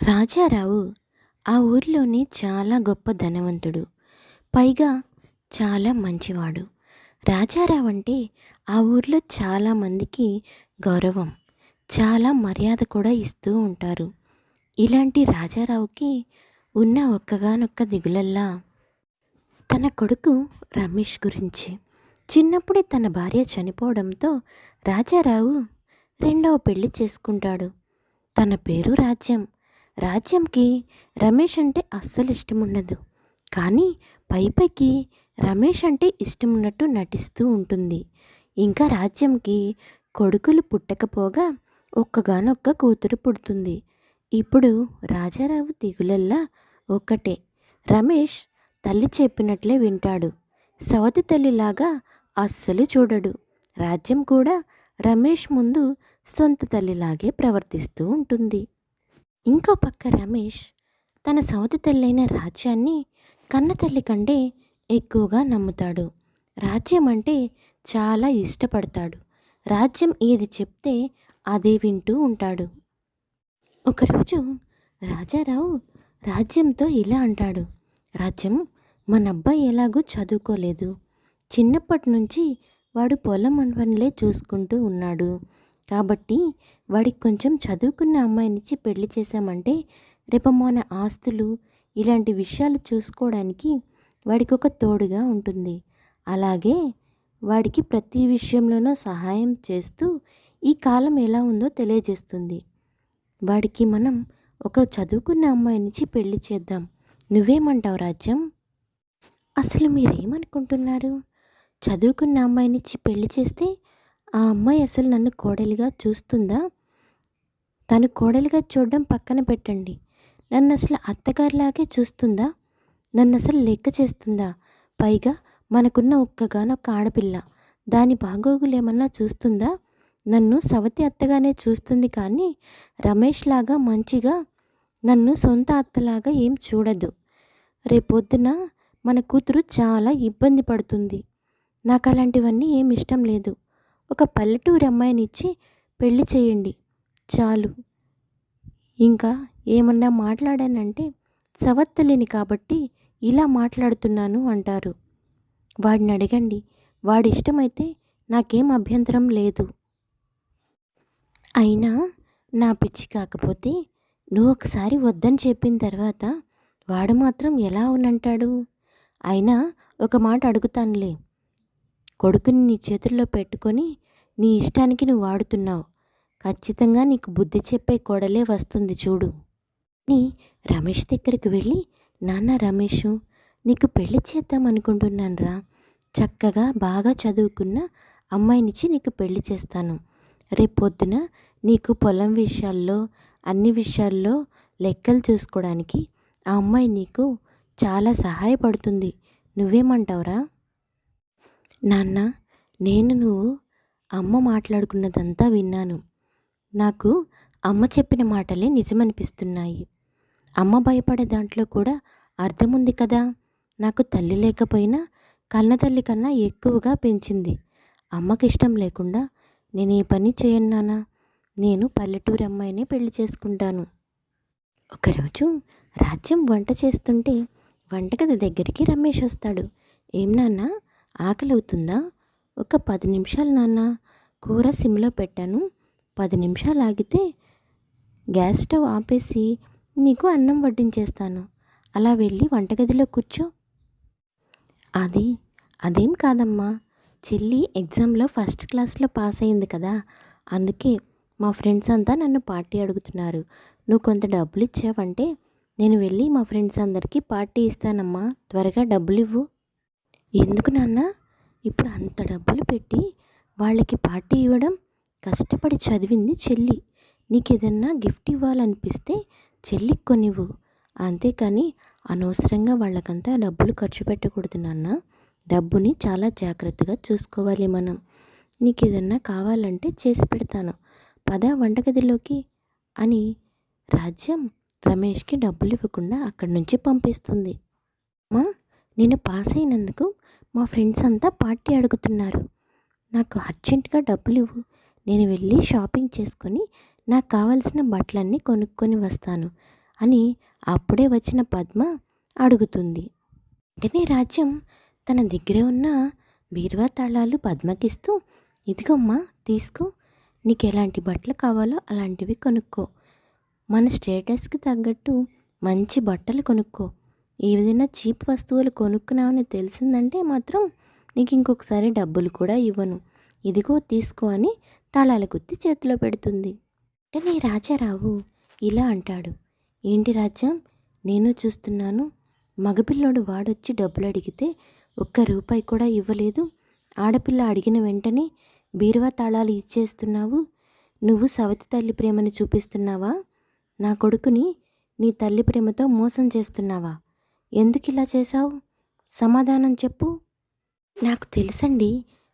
రాజారావు ఆ ఊరిలోనే చాలా గొప్ప ధనవంతుడు. పైగా చాలా మంచివాడు. రాజారావు అంటే ఆ ఊర్లో చాలామందికి గౌరవం, చాలా మర్యాద కూడా ఇస్తూ ఉంటారు. ఇలాంటి రాజారావుకి ఉన్న ఒక్కగానొక్క దిగులల్లా తన కొడుకు రమేష్ గురించి. చిన్నప్పుడే తన భార్య చనిపోవడంతో రాజారావు రెండవ పెళ్లి చేసుకుంటాడు. తన పేరు రాజ్యం. రాజ్యంకి రమేష్ అంటే అస్సలు ఇష్టం ఉండదు. కానీ పైపైకి రమేష్ అంటే ఇష్టం ఉన్నట్టు నటిస్తూ ఉంటుంది. ఇంకా రాజ్యంకి కొడుకులు పుట్టకపోగా ఒక్కగానొక్క కూతురు పుడుతుంది. ఇప్పుడు రాజారావు దిగులల్లా ఒక్కటే, రమేష్ తల్లి చెప్పినట్లే వింటాడు. సవతి తల్లిలాగా అస్సలు చూడడు. రాజ్యం కూడా రమేష్ ముందు సొంత తల్లిలాగే ప్రవర్తిస్తూ ఉంటుంది. ఇంకో పక్క రమేష్ తన సవతి తల్లైన రాజ్యాన్ని కన్నతల్లి కంటే ఎక్కువగా నమ్ముతాడు. రాజ్యం అంటే చాలా ఇష్టపడతాడు. రాజ్యం ఏది చెప్తే అదే వింటూ ఉంటాడు. ఒకరోజు రాజారావు రాజ్యంతో ఇలా అంటాడు. రాజ్యం, మన అబ్బాయి ఎలాగూ చదువుకోలేదు. చిన్నప్పటి నుంచి వాడు పొలం పనులే చూసుకుంటూ ఉన్నాడు. కాబట్టి వాడికి కొంచెం చదువుకున్న అమ్మాయినిచ్చి పెళ్లి చేశామంటే రేపు మన ఆస్తులు ఇలాంటి విషయాలు చూసుకోవడానికి వాడికి ఒక తోడుగా ఉంటుంది. అలాగే వాడికి ప్రతి విషయంలోనూ సహాయం చేస్తూ ఈ కాలం ఎలా ఉందో తెలియజేస్తుంది. వాడికి మనం ఒక చదువుకున్న అమ్మాయినిచ్చి పెళ్లి చేద్దాం. నువ్వేమంటావు రాజ్యం? అసలు మీరేమనుకుంటున్నారు? చదువుకున్న అమ్మాయినిచ్చి పెళ్లి చేస్తే ఆ అమ్మాయి అసలు నన్ను కోడలిగా చూస్తుందా? తను కోడలిగా చూడడం పక్కన పెట్టండి, నన్ను అసలు అత్తగారిలాగే చూస్తుందా? నన్ను అసలు లెక్క చేస్తుందా? పైగా మనకున్న ఒక్కగానొక్క ఆడపిల్ల, దాని బాగోగులేమన్నా చూస్తుందా? నన్ను సవతి అత్తగానే చూస్తుంది కానీ రమేష్ లాగా మంచిగా నన్ను సొంత అత్తలాగా ఏం చూడదు. రేపొద్దున మన కూతురు చాలా ఇబ్బంది పడుతుంది. నాకు అలాంటివన్నీ ఏమి ఇష్టం లేదు. ఒక పల్లెటూరి అమ్మాయినిచ్చి పెళ్లి చేయండి చాలు. ఇంకా ఏమన్నా మాట్లాడానంటే సవత్తలేని కాబట్టి ఇలా మాట్లాడుతున్నాను అంటారు. వాడిని అడగండి, వాడి ఇష్టమైతే నాకేం అభ్యంతరం లేదు. అయినా నా పిచ్చి కాకపోతే నువ్వు ఒకసారి వద్దని చెప్పిన తర్వాత వాడు మాత్రం ఎలా ఉనంటాడు? అయినా ఒక మాట అడుగుతానులే, కొడుకుని నీ చేతుల్లో పెట్టుకొని నీ ఇష్టానికి నువ్వు వాడుతున్నావు. ఖచ్చితంగా నీకు బుద్ధి చెప్పే కోడలే వస్తుంది చూడు. నీ రమేష్ దగ్గరికి వెళ్ళి, నాన్న రమేషు, నీకు పెళ్లి చేద్దాం అనుకుంటున్నాను రా. చక్కగా బాగా చదువుకున్న అమ్మాయినిచ్చి నీకు పెళ్లి చేస్తాను. రేపొద్దున నీకు పొలం విషయాల్లో అన్ని విషయాల్లో లెక్కలు చూసుకోవడానికి ఆ అమ్మాయి నీకు చాలా సహాయపడుతుంది. నువ్వేమంటావురా? నాన్న, నువ్వు అమ్మ మాట్లాడుకున్నదంతా విన్నాను. నాకు అమ్మ చెప్పిన మాటలే నిజమనిపిస్తున్నాయి. అమ్మ భయపడే దాంట్లో కూడా అర్థం ఉంది కదా. నాకు తల్లి లేకపోయినా కన్న తల్లి కన్నా ఎక్కువగా పెంచింది. అమ్మకి ఇష్టం లేకుండా నేను ఏ పని చేయను నాన్న. నేను పల్లెటూరి అమ్మాయినే పెళ్లి చేసుకుంటాను. ఒకరోజు రాజ్యం వంట చేస్తుంటే వంటగది దగ్గరికి రమేష్ వస్తాడు. ఏం నాన్న, ఆకలి అవుతుందా? ఒక 10 నిమిషాలు నాన్న, కూర సిమ్లో పెట్టాను. 10 నిమిషాలు ఆగితే గ్యాస్ స్టవ్ ఆపేసి నీకు అన్నం వడ్డించేస్తాను. అలా వెళ్ళి వంటగదిలో కూర్చో. అదేం కాదమ్మా, చెల్లి ఎగ్జామ్లో ఫస్ట్ క్లాస్లో పాస్ అయింది కదా, అందుకే మా ఫ్రెండ్స్ అంతా నన్ను పార్టీ అడుగుతున్నారు. నువ్వు కొంత డబ్బులు ఇచ్చావంటే నేను వెళ్ళి మా ఫ్రెండ్స్ అందరికీ పార్టీ ఇస్తానమ్మా. త్వరగా డబ్బులు ఇవ్వు. ఎందుకు నాన్న ఇప్పుడు అంత డబ్బులు పెట్టి వాళ్ళకి పార్టీ ఇవ్వడం? కష్టపడి చదివింది చెల్లి. నీకు ఏదన్నా గిఫ్ట్ ఇవ్వాలనిపిస్తే చెల్లికి కొనివ్వు. అంతేకాని అనవసరంగా వాళ్ళకంతా డబ్బులు ఖర్చు పెట్టకూడదు నాన్న. డబ్బుని చాలా జాగ్రత్తగా చూసుకోవాలి మనం. నీకు ఏదన్నా కావాలంటే చేసి పెడతాను, పద వంటగదిలోకి అని రాజ్యం రమేష్కి డబ్బులు ఇవ్వకుండా అక్కడి నుంచి పంపిస్తుంది. అమ్మా, నేను పాస్ అయినందుకు మా ఫ్రెండ్స్ అంతా పార్టీ అడుగుతున్నారు. నాకు అర్జెంటుగా డబ్బులు ఇవ్వు. నేను వెళ్ళి షాపింగ్ చేసుకొని నాకు కావాల్సిన బట్టలన్నీ కొనుక్కొని వస్తాను. అని అప్పుడే వచ్చిన పద్మ అడుగుతుంది. వెంటనే రాజ్యం తన దగ్గర ఉన్న బీరువా తాళాలు పద్మకిస్తూ, ఇదిగోమ్మా తీసుకో, నీకు ఎలాంటి బట్టలు కావాలో అలాంటివి కొనుక్కో, మన స్టేటస్కి తగ్గట్టు మంచి బట్టలు కొనుక్కో, ఏదైనా చీప్ వస్తువులు కొనుక్కున్నావని తెలిసిందంటే మాత్రం నీకు ఇంకొకసారి డబ్బులు కూడా ఇవ్వను, ఇదిగో తీసుకో అని తాళాల గుత్తి చేతిలో పెడుతుంది. వెంటనే రాజారావు ఇలా అంటాడు, ఏంటి రాజ్యం, నేను చూస్తున్నాను, మగపిల్లోడు వాడొచ్చి డబ్బులు అడిగితే ఒక్క రూపాయి కూడా ఇవ్వలేదు, ఆడపిల్ల అడిగిన వెంటనే బీరువా తాళాలు ఇచ్చేస్తున్నావు, నువ్వు సవతి తల్లి ప్రేమను చూపిస్తున్నావా, నా కొడుకుని నీ తల్లి ప్రేమతో మోసం చేస్తున్నావా, ఎందుకు ఇలా చేశావు, సమాధానం చెప్పు. నాకు తెలుసండి,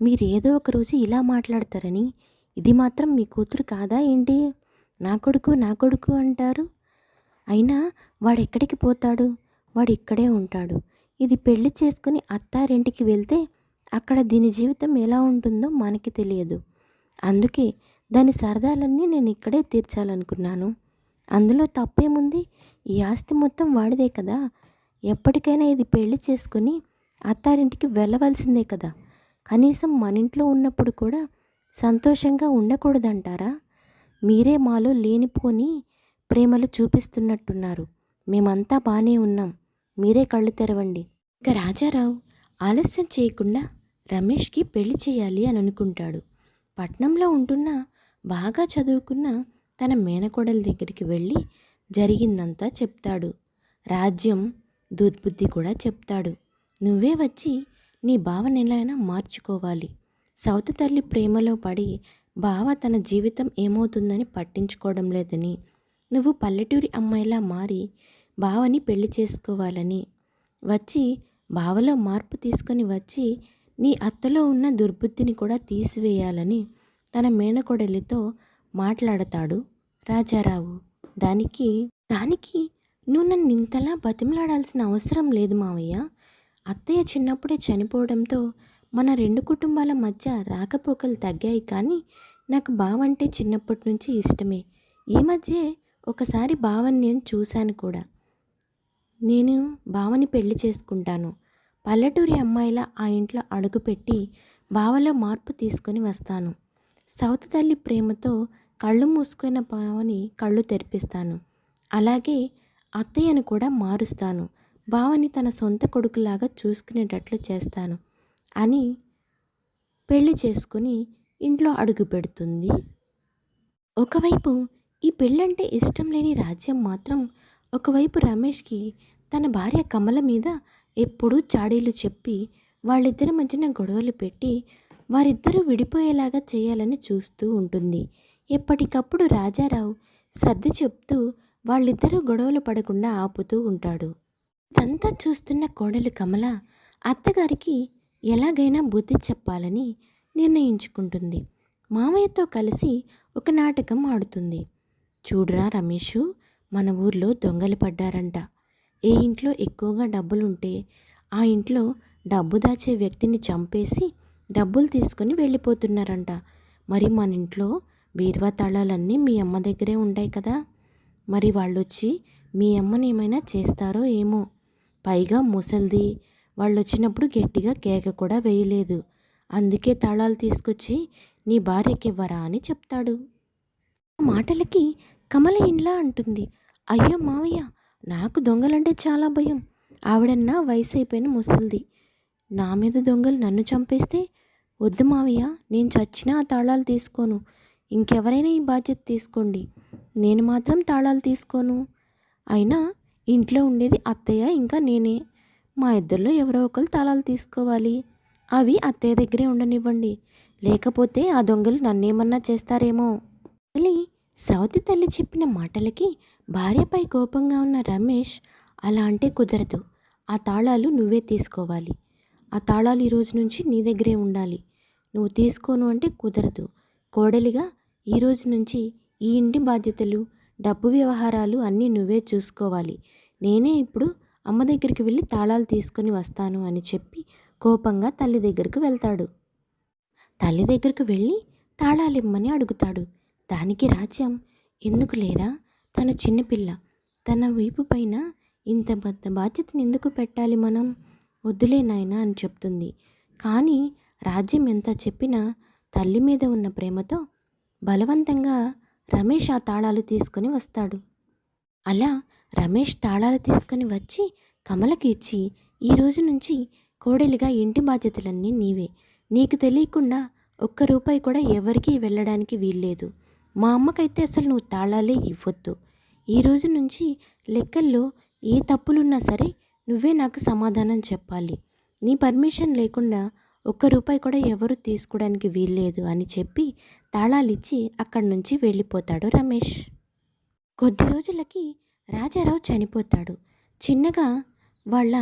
మీరు ఏదో ఒక రోజు ఇలా మాట్లాడతారని, ఇది మాత్రం మీ కూతురు కాదా ఏంటి, నా కొడుకు నా కొడుకు అంటారు, అయినా వాడెక్కడికి పోతాడు, వాడు ఇక్కడే ఉంటాడు, ఇది పెళ్లి చేసుకుని అత్తారింటికి వెళ్తే అక్కడ దీని జీవితం ఎలా ఉంటుందో మనకి తెలియదు, అందుకే దాని సరదాలన్నీ నేను ఇక్కడే తీర్చాలనుకున్నాను, అందులో తప్పేముంది, ఈ ఆస్తి మొత్తం వాడిదే కదా, ఎప్పటికైనా ఇది పెళ్లి చేసుకుని అత్తారింటికి వెళ్ళవలసిందే కదా, కనీసం మన ఇంట్లో ఉన్నప్పుడు కూడా సంతోషంగా ఉండకూడదంటారా, మీరే మాలో లేనిపోని ప్రేమలు చూపిస్తున్నట్టున్నారు, మేమంతా బాగానే ఉన్నాం, మీరే కళ్ళు తెరవండి. ఇక రాజారావు ఆలస్యం చేయకుండా రమేష్కి పెళ్లి చేయాలి అని అనుకుంటాడు. పట్నంలో ఉంటున్న బాగా చదువుకున్న తన మేనకోడల దగ్గరికి వెళ్ళి జరిగిందంతా చెప్తాడు. రాజ్యం దుర్బుద్ధి కూడా చెప్తాడు. నువ్వే వచ్చి నీ బావని ఎలా అయినా మార్చుకోవాలి, సవతి తల్లి ప్రేమలో పడి బావ తన జీవితం ఏమవుతుందని పట్టించుకోవడం లేదని, నువ్వు పల్లెటూరి అమ్మాయిలా మారి బావని పెళ్లి చేసుకోవాలని, వచ్చి బావలో మార్పు తీసుకొని వచ్చి నీ అత్తలో ఉన్న దుర్బుద్ధిని కూడా తీసివేయాలని తన మేనకోడలితో మాట్లాడతాడు రాజారావు. దానికి నువ్వు నన్ను ఇంతలా బతిమలాడాల్సిన అవసరం లేదు మావయ్య, అత్తయ్య చిన్నప్పుడే చనిపోవడంతో మన రెండు కుటుంబాల మధ్య రాకపోకలు తగ్గాయి, కానీ నాకు బావంటే చిన్నప్పటి నుంచి ఇష్టమే, ఈ మధ్య ఒకసారి బావని నేను చూశాను కూడా, నేను బావని పెళ్లి చేసుకుంటాను, పల్లెటూరి అమ్మాయిలా ఆ ఇంట్లో అడుగుపెట్టి బావలో మార్పు తీసుకొని వస్తాను, సవతి తల్లి ప్రేమతో కళ్ళు మూసుకున్న బావని కళ్ళు తెరిపిస్తాను, అలాగే అత్తయ్యను కూడా మారుస్తాను, బావని తన సొంత కొడుకులాగా చూసుకునేటట్లు చేస్తాను అని పెళ్లి చేసుకుని ఇంట్లో అడుగు పెడుతుంది. ఒకవైపు ఈ పెళ్ళంటే ఇష్టం లేని రాజ్యం మాత్రం ఒకవైపు రమేష్కి తన భార్య కమల మీద ఎప్పుడూ చాడీలు చెప్పి వాళ్ళిద్దరి మధ్యన గొడవలు పెట్టి వారిద్దరూ విడిపోయేలాగా చేయాలని చూస్తూ ఉంటుంది. ఎప్పటికప్పుడు రాజారావు సర్ది చెప్తూ వాళ్ళిద్దరూ గొడవలు పడకుండా ఆపుతూ ఉంటాడు. ఇదంతా చూస్తున్న కోడలు కమల అత్తగారికి ఎలాగైనా బుద్ధి చెప్పాలని నిర్ణయించుకుంటుంది. మామయ్యతో కలిసి ఒక నాటకం ఆడుతుంది. చూడురా రమేషు, మన ఊర్లో దొంగలు పడ్డారంట, ఏ ఇంట్లో ఎక్కువగా డబ్బులుంటే ఆ ఇంట్లో డబ్బు దాచే వ్యక్తిని చంపేసి డబ్బులు తీసుకొని వెళ్ళిపోతున్నారంట, మరి మన ఇంట్లో బీరువా తాళాలన్నీ మీ అమ్మ దగ్గరే ఉంటాయి కదా, మరి వాళ్ళొచ్చి మీ అమ్మని ఏమైనా చేస్తారో ఏమో, పైగా ముసల్ది, వాళ్ళు వచ్చినప్పుడు గట్టిగా కేక కూడా వేయలేదు, అందుకే తాళాలు తీసుకొచ్చి నీ భార్యకివ్వరా అని చెప్తాడు. ఆ మాటలకి కమల ఇండ్లా అంటుంది, అయ్యో మావయ్య, నాకు దొంగలంటే చాలా భయం, ఆవిడన్నా వయసు అయిపోయిన ముసల్ది, నా మీద దొంగలు నన్ను చంపేస్తే, వద్దు మావయ్య, నేను చచ్చినా ఆ తాళాలు తీసుకోను, ఇంకెవరైనా ఈ బాధ్యత తీసుకోండి, నేను మాత్రం తాళాలు తీసుకోను, అయినా ఇంట్లో ఉండేది అత్తయ్య ఇంకా నేనే, మా ఇద్దరిలో ఎవరో ఒకరు తాళాలు తీసుకోవాలి, అవి అత్తయ్య దగ్గరే ఉండనివ్వండి, లేకపోతే ఆ దొంగలు నన్నేమన్నా చేస్తారేమో. తల్లి సవతి తల్లి చెప్పిన మాటలకి భార్యపై కోపంగా ఉన్న రమేష్, అలా అంటే కుదరదు, ఆ తాళాలు నువ్వే తీసుకోవాలి, ఆ తాళాలు ఈరోజు నుంచి నీ దగ్గరే ఉండాలి, నువ్వు తీసుకోను అంటే కుదరదు, కోడలిగా ఈరోజు నుంచి ఈ ఇంటి బాధ్యతలు డబ్బు వ్యవహారాలు అన్నీ నువ్వే చూసుకోవాలి, నేనే ఇప్పుడు అమ్మ దగ్గరికి వెళ్ళి తాళాలు తీసుకొని వస్తాను అని చెప్పి కోపంగా తల్లి దగ్గరకు వెళ్తాడు. తల్లి దగ్గరకు వెళ్ళి తాళాలిమ్మని అడుగుతాడు. దానికి రాజ్యం, ఎందుకు లేరా, తను చిన్నపిల్ల, తన వీపు పైన ఇంత పెద్ద బాధ్యతను ఎందుకు పెట్టాలి మనం, వద్దులే నాయనా అని చెప్తుంది. కానీ రాజ్యం ఎంత చెప్పినా తల్లి మీద ఉన్న ప్రేమతో బలవంతంగా రమేష్ ఆ తాళాలు తీసుకొని వస్తాడు. అలా రమేష్ తాళాలు తీసుకొని వచ్చి కమలకి ఇచ్చి, ఈ రోజు నుంచి కోడలిగా ఇంటి బాధ్యతలన్నీ నీవే, నీకు తెలియకుండా ఒక్క రూపాయి కూడా ఎవరికీ వెళ్ళడానికి వీల్లేదు, మా అమ్మకైతే అసలు నువ్వు తాళాలే ఇవ్వొద్దు, ఈ రోజు నుంచి లెక్కల్లో ఏ తప్పులున్నా సరే నువ్వే నాకు సమాధానం చెప్పాలి, నీ పర్మిషన్ లేకుండా ఒక్క రూపాయి కూడా ఎవరు తీసుకోవడానికి వీల్లేదు అని చెప్పి తాళాలిచ్చి అక్కడి నుంచి వెళ్ళిపోతాడు రమేష్. కొద్ది రోజులకి రాజారావు చనిపోతాడు. చిన్నగా వాళ్ళ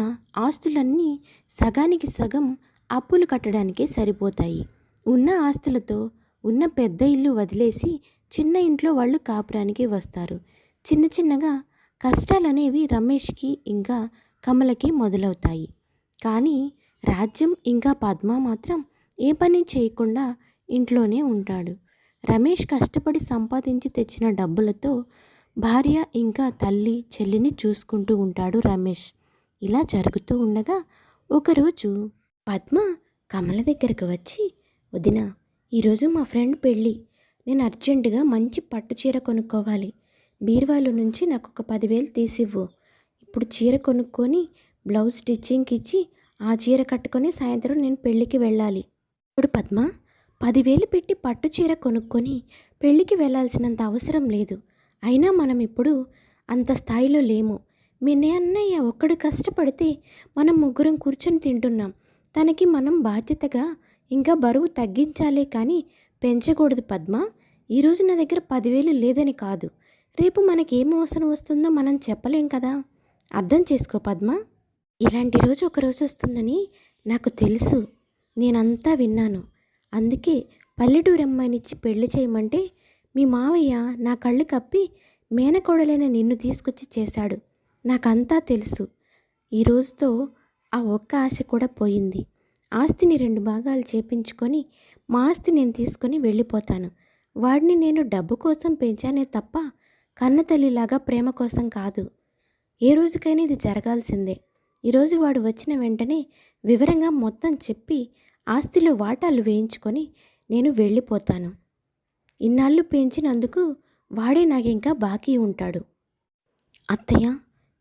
ఆస్తులన్నీ సగానికి సగం అప్పులు కట్టడానికే సరిపోతాయి. ఉన్న ఆస్తులతో ఉన్న పెద్ద ఇల్లు వదిలేసి చిన్న ఇంట్లో వాళ్ళు కాపురానికి వస్తారు. చిన్న చిన్నగా కష్టాలనేవి రమేష్కి ఇంకా కమలకి మొదలవుతాయి. కానీ రాజ్యం ఇంకా పద్మ మాత్రం ఏ పని చేయకుండా ఇంట్లోనే ఉంటాడు. రమేష్ కష్టపడి సంపాదించి తెచ్చిన డబ్బులతో భార్య ఇంకా తల్లి చెల్లిని చూసుకుంటూ ఉంటాడు రమేష్. ఇలా జరుగుతూ ఉండగా ఒకరోజు పద్మ కమల దగ్గరకు వచ్చి, వదినా, ఈరోజు మా ఫ్రెండ్ పెళ్ళి, నేను అర్జెంటుగా మంచి పట్టు చీర కొనుక్కోవాలి, బీరువాలో నుంచి నాకు ఒక 10,000 తీసివ్వు, ఇప్పుడు చీర కొనుక్కొని బ్లౌజ్ స్టిచ్చింగ్కి ఇచ్చి ఆ చీర కట్టుకొని సాయంత్రం నేను పెళ్ళికి వెళ్ళాలి. ఇప్పుడు పద్మ, 10,000 పెట్టి పట్టు చీర కొనుక్కొని పెళ్ళికి వెళ్ళాల్సినంత అవసరం లేదు, అయినా మనం ఇప్పుడు అంత స్థాయిలో లేము, మీ అన్నయ్య ఒక్కడు కష్టపడితే మనం ముగ్గురం కూర్చొని తింటున్నాం, తనకి మనం బాధ్యతగా ఇంకా బరువు తగ్గించాలే కానీ పెంచకూడదు పద్మ, ఈరోజు నా దగ్గర 10,000 లేదని కాదు, రేపు మనకి ఏం అవసరం వస్తుందో మనం చెప్పలేం కదా, అర్థం చేసుకో పద్మ, ఇలాంటి రోజు ఒకరోజు వస్తుందని నాకు తెలుసు, నేనంతా విన్నాను, అందుకే పల్లెటూరు అమ్మాయినిచ్చి పెళ్లి చేయమంటే మీ మావయ్య నా కళ్ళు కప్పి మేనకోడలైన నిన్ను తీసుకొచ్చి చేశాడు, నాకంతా తెలుసు, ఈ రోజుతో ఆ ఒక్క ఆశ కూడా పోయింది, ఆస్తిని 2 భాగాలు చేపించుకొని మా ఆస్తి నేను తీసుకొని వెళ్ళిపోతాను, వాడిని నేను డబ్బు కోసం పెంచానే తప్ప కన్నతల్లిలాగా ప్రేమ కోసం కాదు, ఏ రోజుకైనా ఇది జరగాల్సిందే, ఈరోజు వాడు వచ్చిన వెంటనే వివరంగా మొత్తం చెప్పి ఆస్తిలో వాటాలు వేయించుకొని నేను వెళ్ళిపోతాను, ఇన్నాళ్ళు పెంచినందుకు వాడే నాకింకా బాకీ ఉంటాడు. అత్తయ్య,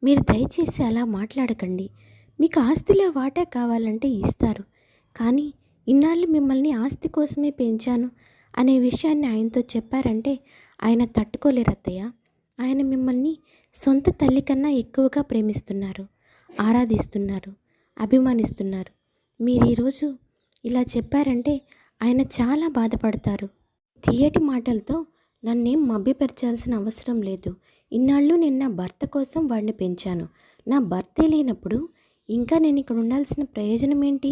మీరు దయచేసి అలా మాట్లాడకండి, మీకు ఆస్తిలో వాటా కావాలంటే ఇస్తారు, కానీ ఇన్నాళ్ళు మిమ్మల్ని ఆస్తి కోసమే పెంచాను అనే విషయాన్ని ఆయనతో చెప్పారంటే ఆయన తట్టుకోలేరు అత్తయ్య, ఆయన మిమ్మల్ని సొంత తల్లి కన్నా ఎక్కువగా ప్రేమిస్తున్నారు, ఆరాధిస్తున్నారు, అభిమానిస్తున్నారు, మీరు ఈరోజు ఇలా చెప్పారంటే ఆయన చాలా బాధపడతారు. తీయటి మాటలతో నన్నేం మభ్యపరచాల్సిన అవసరం లేదు, ఇన్నాళ్ళు నేను నా భర్త కోసం వాడిని పెంచాను, నా భర్తే లేనప్పుడు ఇంకా నేను ఇక్కడ ఉండాల్సిన ప్రయోజనం ఏంటి,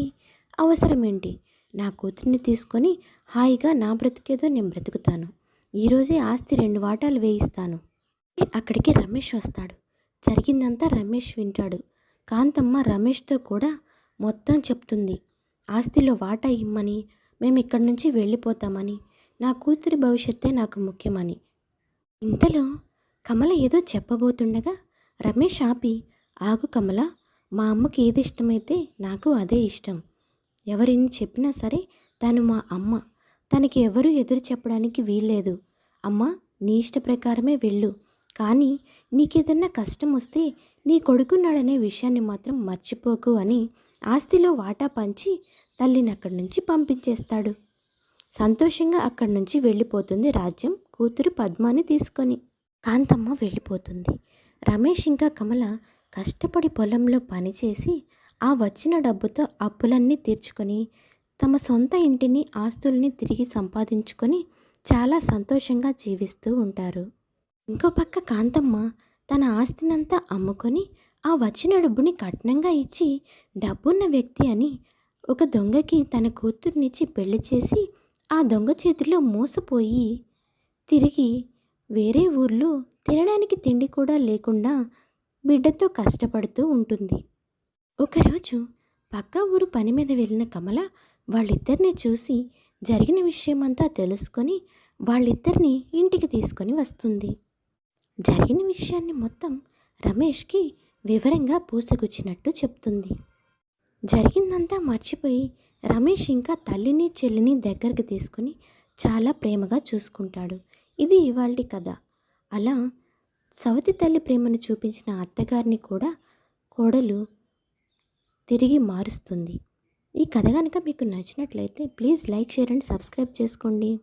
అవసరం ఏంటి, నా కూతుర్ని తీసుకొని హాయిగా నా బ్రతికేదో నేను బ్రతుకుతాను, ఈరోజే ఆస్తి 2 వాటాలు వేయిస్తాను. అక్కడికి రమేష్ వస్తాడు. జరిగిందంతా రమేష్ వింటాడు. కాంతమ్మ రమేష్తో కూడా మొత్తం చెప్తుంది, ఆస్తిలో వాటా ఇమ్మని, మేము ఇక్కడి నుంచి వెళ్ళిపోతామని, నా కూతురి భవిష్యత్తే నాకు ముఖ్యమని. ఇంతలో కమల ఏదో చెప్పబోతుండగా రమేష్ ఆపి, ఆగు కమల, మా అమ్మకి ఏది ఇష్టమైతే నాకు అదే ఇష్టం, ఎవరిని చెప్పినా సరే తను మా అమ్మ, తనకి ఎవరూ ఎదురు చెప్పడానికి వీల్లేదు, అమ్మ నీ ఇష్ట ప్రకారమే వెళ్ళు, కానీ నీకేదన్నా కష్టం వస్తే నీ కొడుకున్నాడనే విషయాన్ని మాత్రం మర్చిపోకు అని ఆస్తిలో వాటా పంచి తల్లిని అక్కడి నుంచి పంపించేస్తాడు. సంతోషంగా అక్కడి నుంచి వెళ్ళిపోతుంది రాజ్యం కూతురు పద్మాని తీసుకొని. కాంతమ్మ వెళ్ళిపోతుంది. రమేష్ ఇంకా కమల కష్టపడి పొలంలో పనిచేసి ఆ వచ్చిన డబ్బుతో అప్పులన్నీ తీర్చుకొని తమ సొంత ఇంటిని ఆస్తుల్ని తిరిగి సంపాదించుకొని చాలా సంతోషంగా జీవిస్తూ ఉంటారు. ఇంకో పక్క కాంతమ్మ తన ఆస్తినంతా అమ్ముకొని ఆ వచ్చిన డబ్బుని కట్నంగా ఇచ్చి డబ్బున్న వ్యక్తి అని ఒక దొంగకి తన కూతుర్నిచ్చి పెళ్లి చేసి ఆ దొంగ చేతిలో మోసపోయి తిరిగి వేరే ఊర్లో తినడానికి తిండి కూడా లేకుండా బిడ్డతో కష్టపడుతూ ఉంటుంది. ఒకరోజు పక్క ఊరు పని మీద వెళ్ళిన కమల వాళ్ళిద్దరిని చూసి జరిగిన విషయమంతా తెలుసుకొని వాళ్ళిద్దరిని ఇంటికి తీసుకొని వస్తుంది. జరిగిన విషయాన్ని మొత్తం రమేష్కి వివరంగా పూసగుచ్చినట్టు చెప్తుంది. జరిగిందంతా మర్చిపోయి రమేష్ ఇంకా తల్లిని చెల్లిని దగ్గరికి తీసుకుని చాలా ప్రేమగా చూసుకుంటాడు. ఇది ఇవాల్టి కథ. అలా సవతి తల్లి ప్రేమను చూపించిన అత్తగారిని కూడా కోడలు తిరిగి మారుస్తుంది. ఈ కథ కనుక మీకు నచ్చినట్లయితే please like, share and subscribe చేసుకోండి.